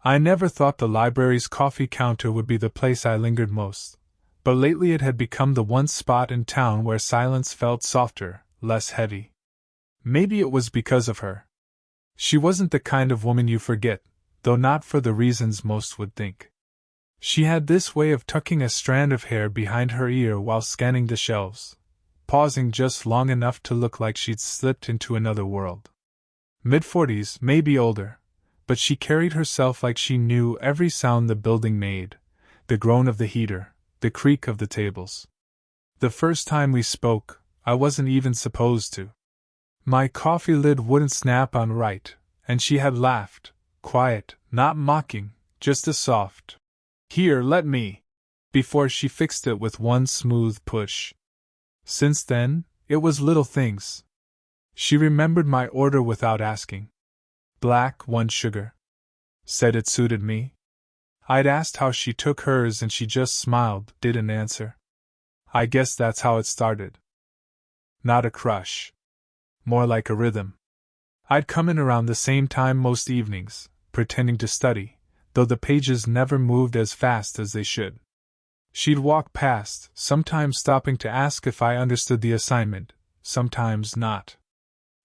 I never thought the library's coffee counter would be the place I lingered most, but lately it had become the one spot in town where silence felt softer, less heavy. Maybe it was because of her. She wasn't the kind of woman you forget, though not for the reasons most would think. She had this way of tucking a strand of hair behind her ear while scanning the shelves, pausing just long enough to look like she'd slipped into another world. Mid-40s, maybe older, but she carried herself like she knew every sound the building made, the groan of the heater, the creak of the tables. The first time we spoke, I wasn't even supposed to. My coffee lid wouldn't snap on right, and she had laughed, quiet, not mocking, just a soft, "Here, let me," before she fixed it with one smooth push. Since then, it was little things. She remembered my order without asking. Black, 1 sugar. Said it suited me. I'd asked how she took hers and she just smiled, didn't answer. I guess that's how it started. Not a crush. More like a rhythm. I'd come in around the same time most evenings, pretending to study, though the pages never moved as fast as they should. She'd walk past, sometimes stopping to ask if I understood the assignment, sometimes not.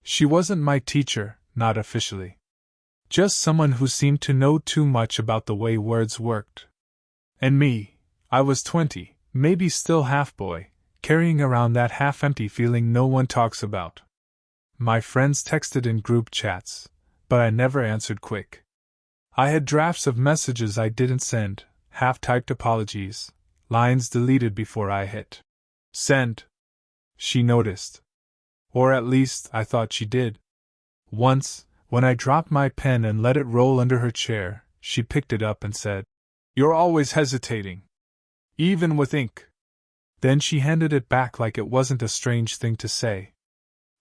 She wasn't my teacher, not officially. Just someone who seemed to know too much about the way words worked. And me, I was 20, maybe still half-boy, carrying around that half-empty feeling no one talks about. My friends texted in group chats, but I never answered quick. I had drafts of messages I didn't send, half-typed apologies, lines deleted before I hit send. She noticed. Or at least, I thought she did. Once, when I dropped my pen and let it roll under her chair, she picked it up and said, "You're always hesitating. Even with ink." Then she handed it back like it wasn't a strange thing to say.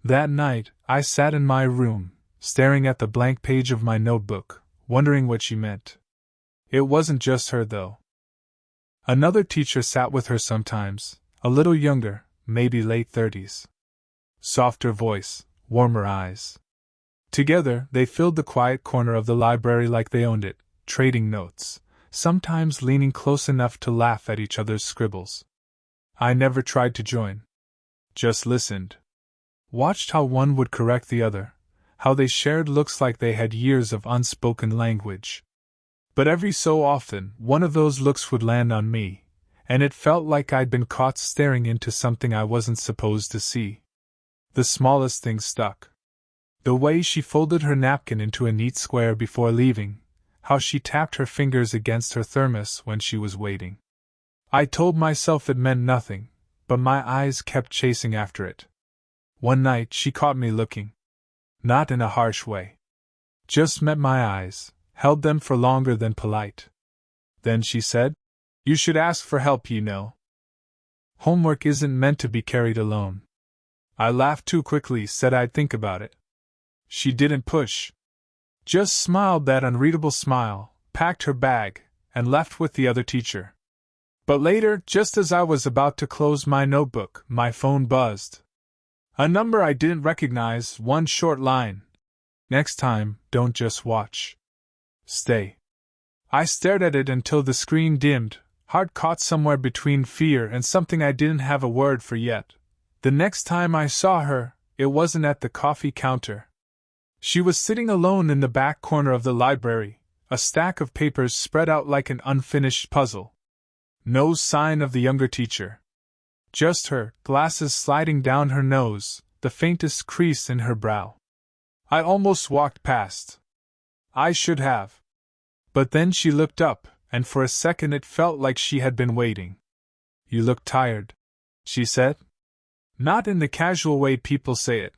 That night, I sat in my room, staring at the blank page of my notebook, wondering what she meant. It wasn't just her, though. Another teacher sat with her sometimes, a little younger, maybe late 30s. Softer voice, warmer eyes. Together, they filled the quiet corner of the library like they owned it, trading notes, sometimes leaning close enough to laugh at each other's scribbles. I never tried to join. Just listened. Watched how one would correct the other, how they shared looks like they had years of unspoken language. But every so often, one of those looks would land on me, and it felt like I'd been caught staring into something I wasn't supposed to see. The smallest thing stuck. The way she folded her napkin into a neat square before leaving, how she tapped her fingers against her thermos when she was waiting. I told myself it meant nothing, but my eyes kept chasing after it. One night she caught me looking. Not in a harsh way. Just met my eyes, held them for longer than polite. Then she said, "You should ask for help, you know. Homework isn't meant to be carried alone." I laughed too quickly, said I'd think about it. She didn't push. Just smiled that unreadable smile, packed her bag, and left with the other teacher. But later, just as I was about to close my notebook, my phone buzzed. A number I didn't recognize, one short line. "Next time, don't just watch. Stay." I stared at it until the screen dimmed, heart caught somewhere between fear and something I didn't have a word for yet. The next time I saw her, it wasn't at the coffee counter. She was sitting alone in the back corner of the library, a stack of papers spread out like an unfinished puzzle. No sign of the younger teacher. Just her, glasses sliding down her nose, the faintest crease in her brow. I almost walked past. I should have. But then she looked up, and for a second it felt like she had been waiting. "You look tired," she said. Not in the casual way people say it,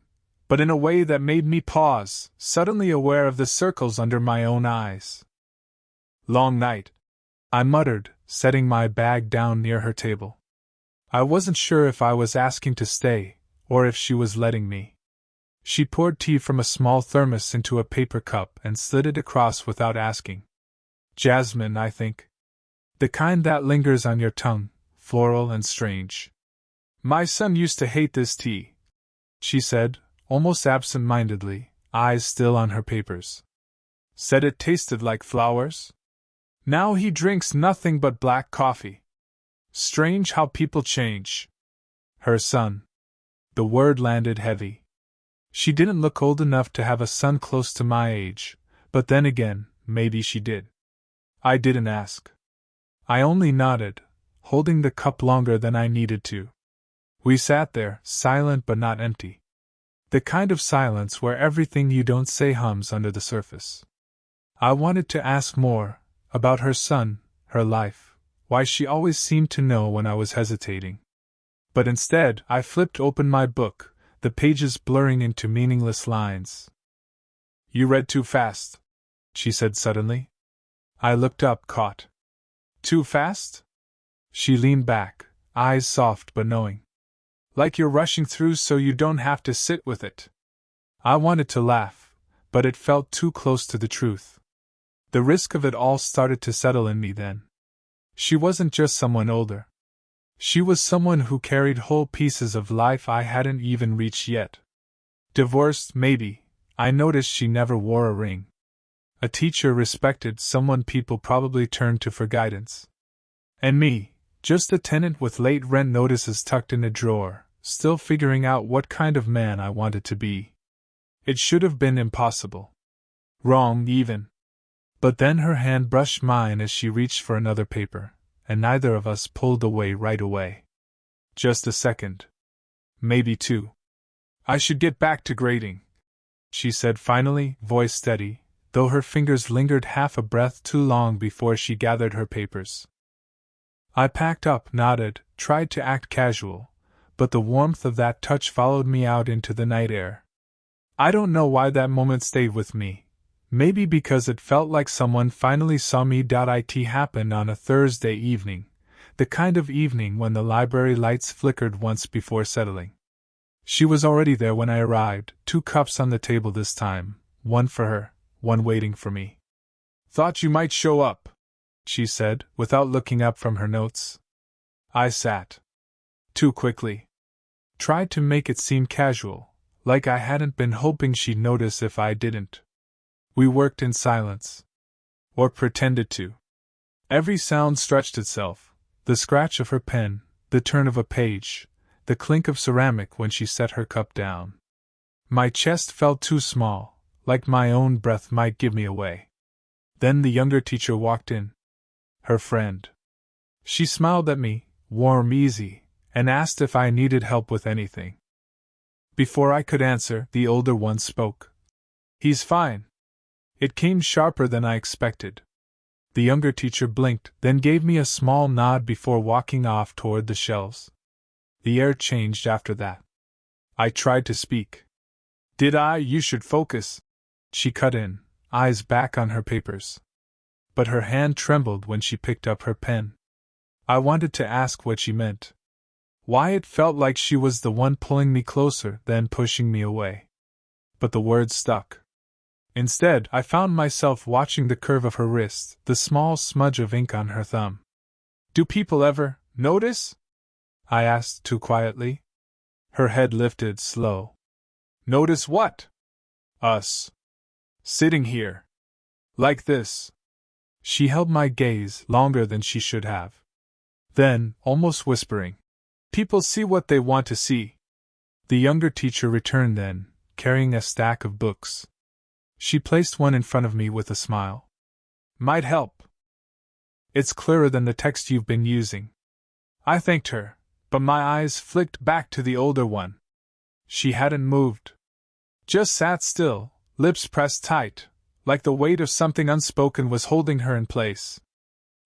but in a way that made me pause, suddenly aware of the circles under my own eyes. "Long night," I muttered, setting my bag down near her table. I wasn't sure if I was asking to stay, or if she was letting me. She poured tea from a small thermos into a paper cup and slid it across without asking. Jasmine, I think. The kind that lingers on your tongue, floral and strange. "My son used to hate this tea," she said, almost absent-mindedly, eyes still on her papers. Said it tasted like flowers? Now he drinks nothing but black coffee. Strange how people change. Her son. The word landed heavy. She didn't look old enough to have a son close to my age, but then again, maybe she did. I didn't ask. I only nodded, holding the cup longer than I needed to. We sat there, silent but not empty. The kind of silence where everything you don't say hums under the surface. I wanted to ask more, about her son, her life, why she always seemed to know when I was hesitating. But instead, I flipped open my book, the pages blurring into meaningless lines. You read too fast, she said suddenly. I looked up, caught. Too fast? She leaned back, eyes soft but knowing. Like you're rushing through so you don't have to sit with it. I wanted to laugh, but it felt too close to the truth. The risk of it all started to settle in me then. She wasn't just someone older. She was someone who carried whole pieces of life I hadn't even reached yet. Divorced, maybe. I noticed she never wore a ring. A teacher respected, someone people probably turned to for guidance. And me, just a tenant with late rent notices tucked in a drawer, still figuring out what kind of man I wanted to be. It should have been impossible. Wrong, even. But then her hand brushed mine as she reached for another paper, and neither of us pulled away right away. Just a second. Maybe two. I should get back to grading, she said finally, voice steady, though her fingers lingered half a breath too long before she gathered her papers. I packed up, nodded, tried to act casual, but the warmth of that touch followed me out into the night air. I don't know why that moment stayed with me. Maybe because it felt like someone finally saw me. It happened on a Thursday evening, the kind of evening when the library lights flickered once before settling. She was already there when I arrived, 2 cups on the table this time, one for her, one waiting for me. Thought you might show up, she said, without looking up from her notes. I sat. Too quickly. Tried to make it seem casual, like I hadn't been hoping she'd notice if I didn't. We worked in silence. Or pretended to. Every sound stretched itself, the scratch of her pen, the turn of a page, the clink of ceramic when she set her cup down. My chest felt too small, like my own breath might give me away. Then the younger teacher walked in. Her friend. She smiled at me, warm, easy, and asked if I needed help with anything. Before I could answer, the older one spoke. He's fine. It came sharper than I expected. The younger teacher blinked, then gave me a small nod before walking off toward the shelves. The air changed after that. I tried to speak. Did I? You should focus. She cut in, eyes back on her papers. But her hand trembled when she picked up her pen. I wanted to ask what she meant. Why it felt like she was the one pulling me closer, then pushing me away. But the words stuck. Instead, I found myself watching the curve of her wrist, the small smudge of ink on her thumb. Do people ever notice? I asked too quietly. Her head lifted, slow. Notice what? Us. Sitting here. Like this. She held my gaze longer than she should have. Then, almost whispering, people see what they want to see. The younger teacher returned then, carrying a stack of books. She placed one in front of me with a smile. Might help. It's clearer than the text you've been using. I thanked her, but my eyes flicked back to the older one. She hadn't moved. Just sat still, lips pressed tight, like the weight of something unspoken was holding her in place.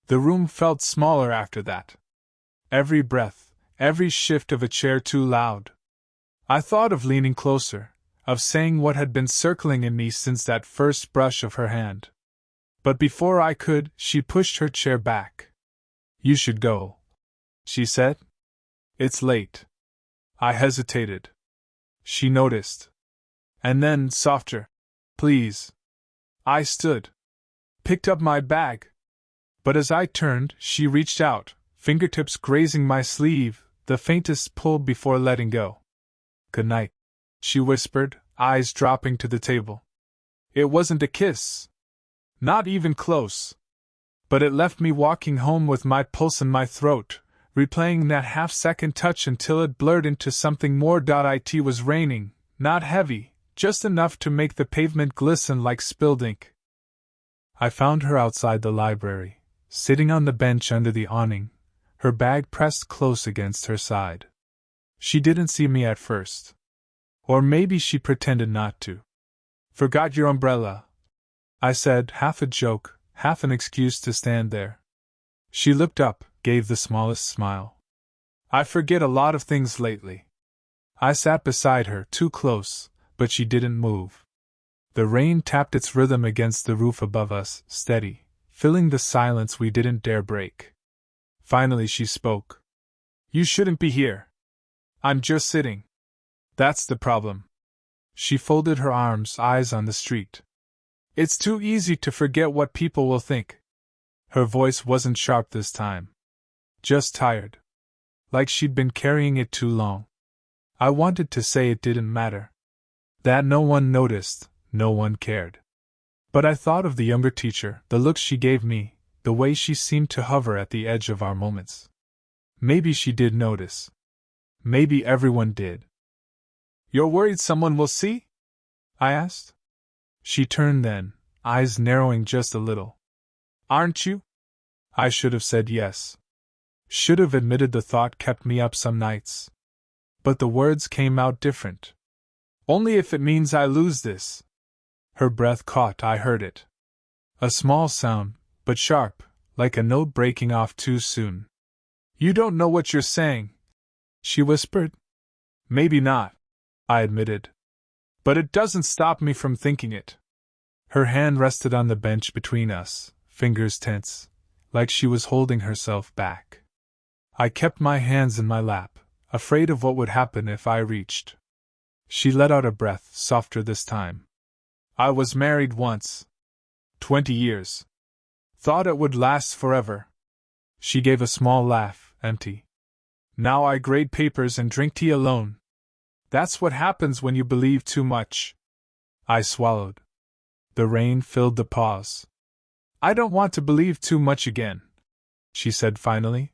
The room felt smaller after that. Every breath, every shift of a chair too loud. I thought of leaning closer, of saying what had been circling in me since that first brush of her hand. But before I could, she pushed her chair back. You should go, she said. It's late. I hesitated. She noticed. And then, softer. Please. I stood. Picked up my bag. But as I turned, she reached out, fingertips grazing my sleeve, the faintest pull before letting go. Good night, she whispered, eyes dropping to the table. It wasn't a kiss. Not even close. But it left me walking home with my pulse in my throat, replaying that half-second touch until it blurred into something more. It was raining, not heavy, just enough to make the pavement glisten like spilled ink. I found her outside the library, sitting on the bench under the awning, her bag pressed close against her side. She didn't see me at first. Or maybe she pretended not to. "Forgot your umbrella," I said, half a joke, half an excuse to stand there. She looked up, gave the smallest smile. "I forget a lot of things lately." I sat beside her, too close, but she didn't move. The rain tapped its rhythm against the roof above us, steady, filling the silence we didn't dare break. Finally she spoke. "You shouldn't be here. I'm just sitting. That's the problem." She folded her arms, eyes on the street. "It's too easy to forget what people will think." Her voice wasn't sharp this time. Just tired. Like she'd been carrying it too long. I wanted to say it didn't matter. That no one noticed, no one cared. But I thought of the younger teacher, the looks she gave me, the way she seemed to hover at the edge of our moments. Maybe she did notice. Maybe everyone did. "You're worried someone will see?" I asked. She turned then, eyes narrowing just a little. "Aren't you?" I should have said yes. Should have admitted the thought kept me up some nights. But the words came out different. "Only if it means I lose this." Her breath caught, I heard it. A small sound, but sharp, like a note breaking off too soon. "You don't know what you're saying," she whispered. "Maybe not," I admitted. "But it doesn't stop me from thinking it." Her hand rested on the bench between us, fingers tense, like she was holding herself back. I kept my hands in my lap, afraid of what would happen if I reached. She let out a breath, softer this time. "I was married once. 20 years. Thought it would last forever." She gave a small laugh, empty. "Now I grade papers and drink tea alone. That's what happens when you believe too much." I swallowed. The rain filled the pause. "I don't want to believe too much again," she said finally.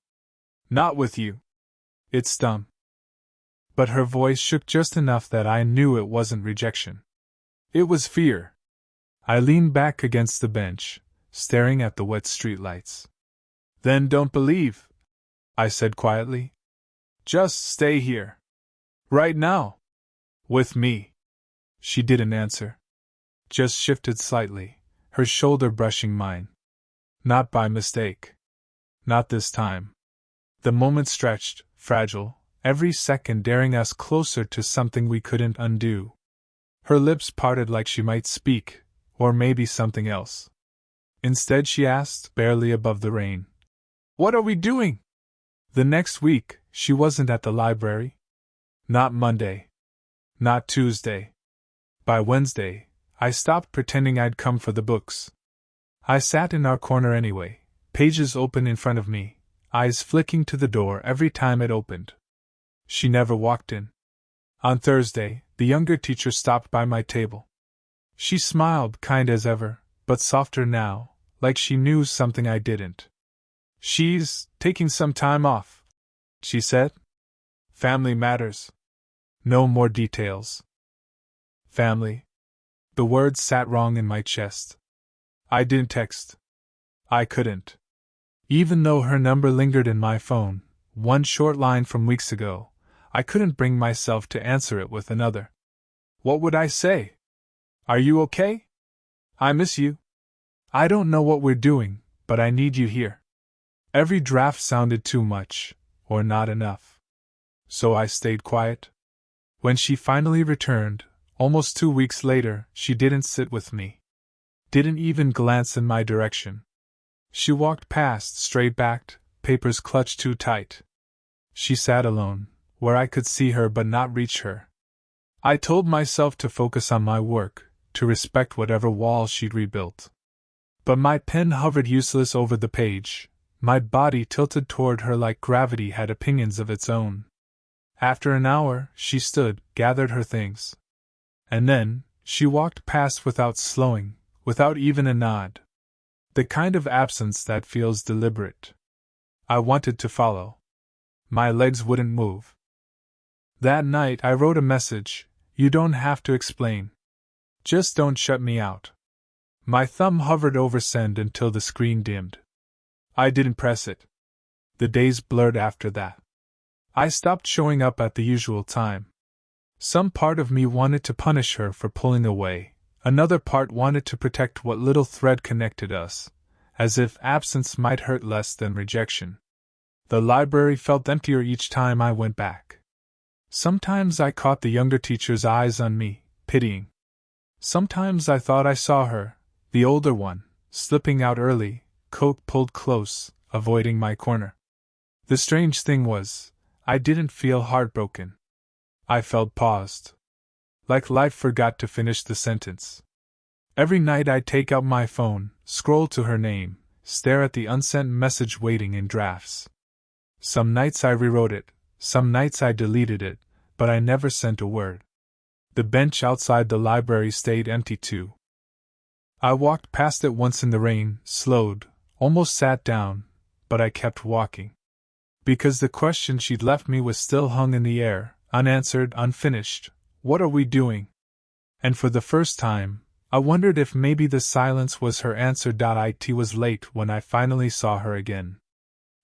"Not with you." It stung. But her voice shook just enough that I knew it wasn't rejection. It was fear. I leaned back against the bench, staring at the wet streetlights. "Then don't believe," I said quietly. "Just stay here. Right now. With me." She didn't answer. Just shifted slightly, her shoulder brushing mine. Not by mistake. Not this time. The moment stretched, fragile, every second daring us closer to something we couldn't undo. Her lips parted like she might speak, or maybe something else. Instead she asked, barely above the rain, "What are we doing?" The next week, she wasn't at the library. Not Monday. Not Tuesday. By Wednesday, I stopped pretending I'd come for the books. I sat in our corner anyway, pages open in front of me, eyes flicking to the door every time it opened. She never walked in. On Thursday, the younger teacher stopped by my table. She smiled, kind as ever, but softer now, like she knew something I didn't. "She's taking some time off," she said. "Family matters." No more details. Family. The words sat wrong in my chest. I didn't text. I couldn't. Even though her number lingered in my phone, one short line from weeks ago, I couldn't bring myself to answer it with another. What would I say? "Are you okay? I miss you. I don't know what we're doing, but I need you here." Every draft sounded too much, or not enough. So I stayed quiet. When she finally returned, almost 2 weeks later, she didn't sit with me. Didn't even glance in my direction. She walked past, straight-backed, papers clutched too tight. She sat alone, where I could see her but not reach her. I told myself to focus on my work, to respect whatever wall she'd rebuilt. But my pen hovered useless over the page, my body tilted toward her like gravity had opinions of its own. After an hour, she stood, gathered her things. And then, she walked past without slowing, without even a nod. The kind of absence that feels deliberate. I wanted to follow. My legs wouldn't move. That night I wrote a message: "You don't have to explain. Just don't shut me out." My thumb hovered over send until the screen dimmed. I didn't press it. The days blurred after that. I stopped showing up at the usual time. Some part of me wanted to punish her for pulling away, another part wanted to protect what little thread connected us, as if absence might hurt less than rejection. The library felt emptier each time I went back. Sometimes I caught the younger teacher's eyes on me, pitying. Sometimes I thought I saw her, the older one, slipping out early, coat pulled close, avoiding my corner. The strange thing was, I didn't feel heartbroken. I felt paused. Like life forgot to finish the sentence. Every night I'd take out my phone, scroll to her name, stare at the unsent message waiting in drafts. Some nights I rewrote it, some nights I deleted it, but I never sent a word. The bench outside the library stayed empty too. I walked past it once in the rain, slowed, almost sat down, but I kept walking. Because the question she'd left me was still hung in the air, unanswered, unfinished. What are we doing? And for the first time, I wondered if maybe the silence was her answer. It was late when I finally saw her again.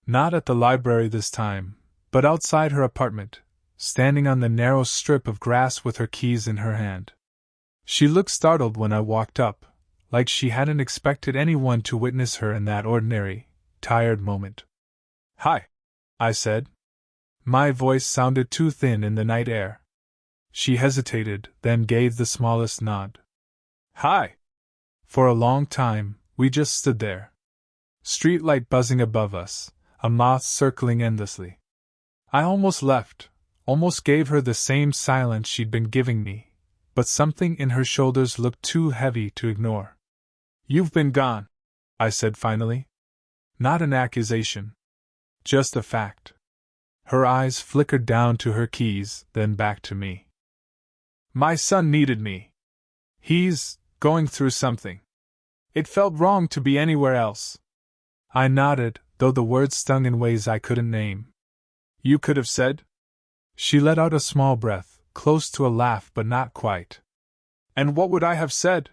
Not at the library this time, but outside her apartment, standing on the narrow strip of grass with her keys in her hand. She looked startled when I walked up, like she hadn't expected anyone to witness her in that ordinary, tired moment. "Hi," I said. My voice sounded too thin in the night air. She hesitated, then gave the smallest nod. "Hi." For a long time, we just stood there. Streetlight buzzing above us, a moth circling endlessly. I almost left, almost gave her the same silence she'd been giving me, but something in her shoulders looked too heavy to ignore. "You've been gone," I said finally. Not an accusation. Just a fact. Her eyes flickered down to her keys, then back to me. "My son needed me. He's going through something. It felt wrong to be anywhere else." I nodded, though the words stung in ways I couldn't name. "You could have said?" She let out a small breath, close to a laugh but not quite. "And what would I have said?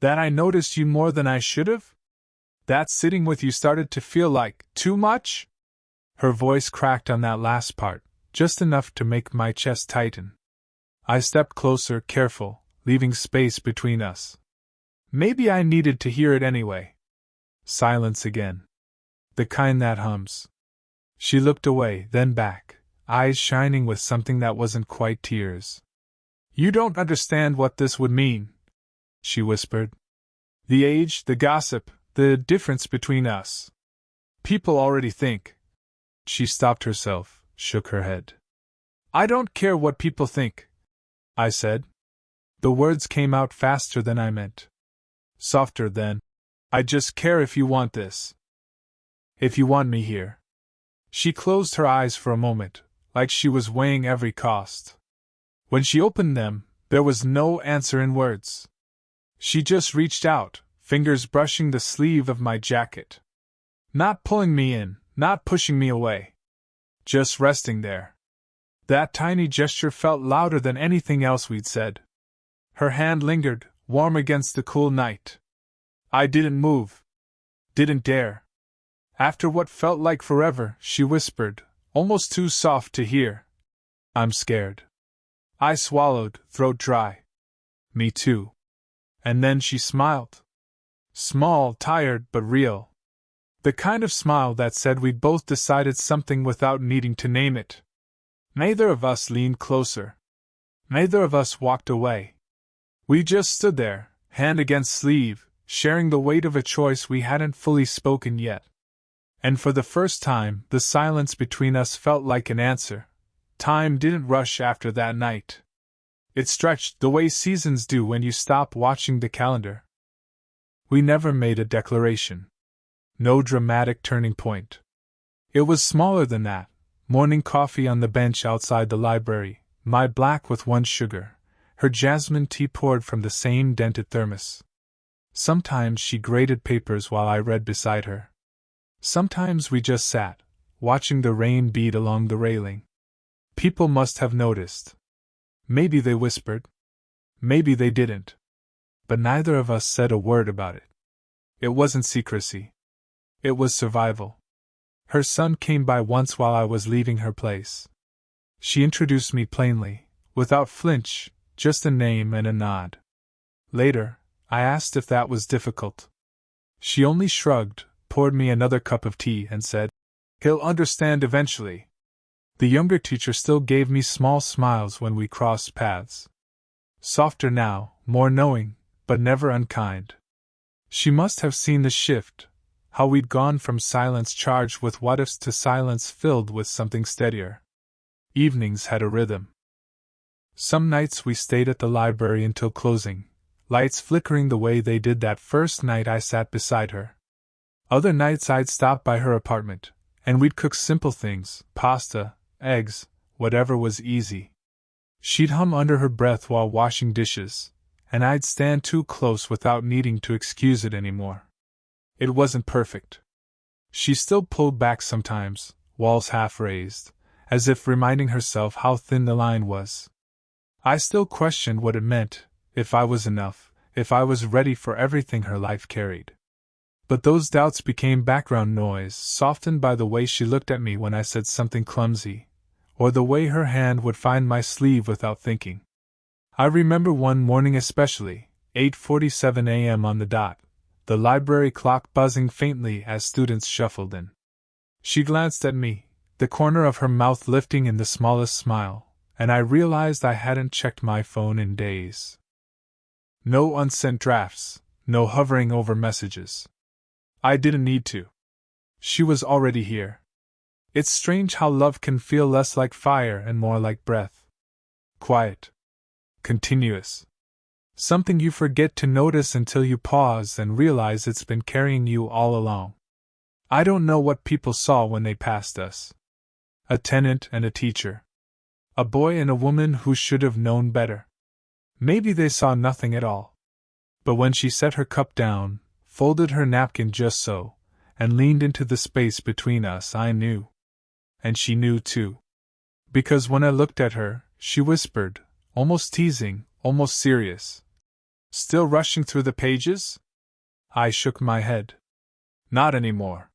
That I noticed you more than I should have? That sitting with you started to feel like too much?" Her voice cracked on that last part, just enough to make my chest tighten. I stepped closer, careful, leaving space between us. Maybe I needed to hear it anyway. Silence again. The kind that hums. She looked away, then back, eyes shining with something that wasn't quite tears. "You don't understand what this would mean," she whispered. "The age, the gossip, the difference between us. People already think." She stopped herself, shook her head. "I don't care what people think," I said. The words came out faster than I meant. Softer then. "I just care if you want this. If you want me here." She closed her eyes for a moment, like she was weighing every cost. When she opened them, there was no answer in words. She just reached out, fingers brushing the sleeve of my jacket. Not pulling me in, not pushing me away. Just resting there. That tiny gesture felt louder than anything else we'd said. Her hand lingered, warm against the cool night. I didn't move. Didn't dare. After what felt like forever, she whispered, almost too soft to hear. "I'm scared." I swallowed, throat dry. "Me too." And then she smiled. Small, tired, but real. The kind of smile that said we'd both decided something without needing to name it. Neither of us leaned closer. Neither of us walked away. We just stood there, hand against sleeve, sharing the weight of a choice we hadn't fully spoken yet. And for the first time, the silence between us felt like an answer. Time didn't rush after that night. It stretched the way seasons do when you stop watching the calendar. We never made a declaration. No dramatic turning point. It was smaller than that. Morning coffee on the bench outside the library, my black with one sugar, her jasmine tea poured from the same dented thermos. Sometimes she graded papers while I read beside her. Sometimes we just sat, watching the rain beat along the railing. People must have noticed. Maybe they whispered. Maybe they didn't. But neither of us said a word about it. It wasn't secrecy. It was survival. Her son came by once while I was leaving her place. She introduced me plainly, without flinch, just a name and a nod. Later, I asked if that was difficult. She only shrugged, poured me another cup of tea, and said, "He'll understand eventually." The younger teacher still gave me small smiles when we crossed paths. Softer now, more knowing, but never unkind. She must have seen the shift, how we'd gone from silence charged with what-ifs to silence filled with something steadier. Evenings had a rhythm. Some nights we stayed at the library until closing, lights flickering the way they did that first night I sat beside her. Other nights I'd stop by her apartment, and we'd cook simple things, pasta, eggs, whatever was easy. She'd hum under her breath while washing dishes, and I'd stand too close without needing to excuse it anymore. It wasn't perfect. She still pulled back sometimes, walls half raised, as if reminding herself how thin the line was. I still questioned what it meant, if I was enough, if I was ready for everything her life carried. But those doubts became background noise, softened by the way she looked at me when I said something clumsy, or the way her hand would find my sleeve without thinking. I remember one morning especially, 8:47 a.m. on the dot, the library clock buzzing faintly as students shuffled in. She glanced at me, the corner of her mouth lifting in the smallest smile, and I realized I hadn't checked my phone in days. No unsent drafts, no hovering over messages. I didn't need to. She was already here. It's strange how love can feel less like fire and more like breath. Quiet. Continuous. Something you forget to notice until you pause and realize it's been carrying you all along. I don't know what people saw when they passed us. A tenant and a teacher. A boy and a woman who should have known better. Maybe they saw nothing at all. But when she set her cup down, folded her napkin just so, and leaned into the space between us, I knew. And she knew too. Because when I looked at her, she whispered, almost teasing, almost serious. "Still rushing through the pages?" I shook my head. "Not anymore."